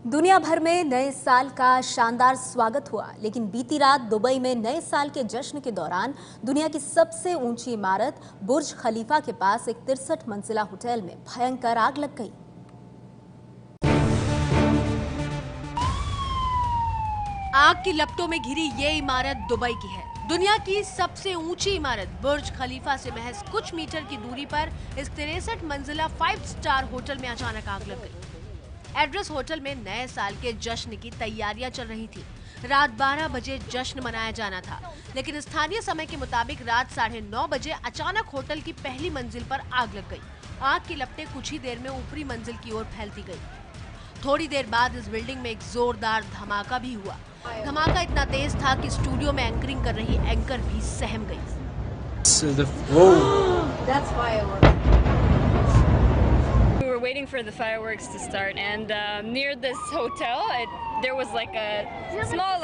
दुनिया भर में नए साल का शानदार स्वागत हुआ, लेकिन बीती रात दुबई में नए साल के जश्न के दौरान दुनिया की सबसे ऊंची इमारत बुर्ज खलीफा के पास एक 63 मंजिला होटल में भयंकर आग लग गई। आग की लपटों में घिरी ये इमारत दुबई की है। दुनिया की सबसे ऊंची इमारत बुर्ज खलीफा से महज कुछ मीटर की दूरी पर इस 63 मंजिला 5 स्टार होटल में अचानक आग लग गई। एड्रेस होटल में नए साल के जश्न की तैयारियां चल रही थी। रात 12 बजे जश्न मनाया जाना था, लेकिन स्थानीय समय के मुताबिक रात 9:30 बजे अचानक होटल की पहली मंजिल पर आग लग गई। आग की लपटें कुछ ही देर में ऊपरी मंजिल की ओर फैलती गई। थोड़ी देर बाद इस बिल्डिंग में एक जोरदार धमाका भी हुआ। धमाका इतना तेज था कि स्टूडियो में एंकरिंग कर रही एंकर भी सहम गई। We were waiting for the fireworks to start, and near this hotel, there was like a small,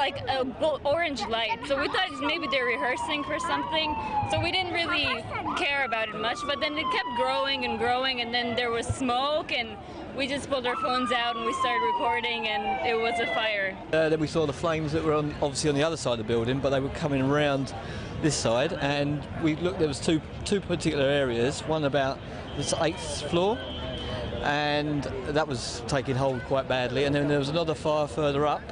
orange light. So we thought maybe they're rehearsing for something. So we didn't really care about it much. But then it kept growing and growing, and then there was smoke, and we just pulled our phones out and we started recording, and it was a fire. Then we saw the flames that were obviously on the other side of the building, but they were coming around this side, and we looked. There was two particular areas. One about the 8th floor. And that was taking hold quite badly, and then there was another fire further up,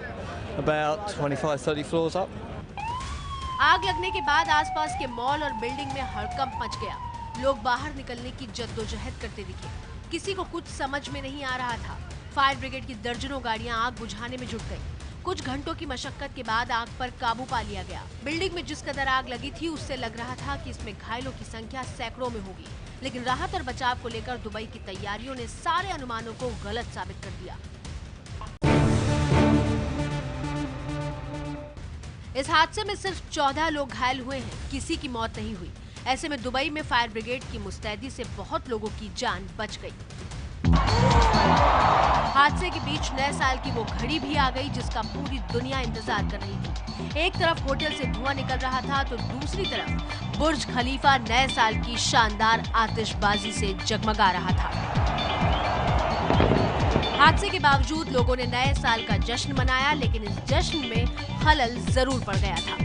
about 25-30 floors up. आग लगने के बाद आसपास के mall और building में हड़कंप much गया। लोग बाहर निकलने की जद्दोजहद करते दिखे। किसी को कुछ समझ में नहीं आ रहा था। फायर ब्रिगेड की दर्जनों गाड़ियां आग बुझाने में जुट गई। कुछ घंटों की मशक्कत के बाद आग पर काबू पा लिया गया। बिल्डिंग में जिस कदर आग लगी थी, उससे लग रहा था कि इसमें घायलों की संख्या सैकड़ों में होगी। लेकिन राहत और बचाव को लेकर दुबई की तैयारियों ने सारे अनुमानों को गलत साबित कर दिया। इस हादसे में सिर्फ 14 लोग घायल हुए हैं, किसी की मौत नहीं हुई। ऐसे में दुबई में फायर ब्रिगेड की मुस्तैदी से बहुत लोगों की जान बच गई। हादसे के बीच नए साल की वो घड़ी भी आ गई जिसका पूरी दुनिया इंतजार कर रही थी। एक तरफ होटल से धुआं निकल रहा था, तो दूसरी तरफ बुर्ज खलीफा नए साल की शानदार आतिशबाजी से जगमगा रहा था। हादसे के बावजूद लोगों ने नए साल का जश्न मनाया, लेकिन इस जश्न में खलल जरूर पड़ गया था।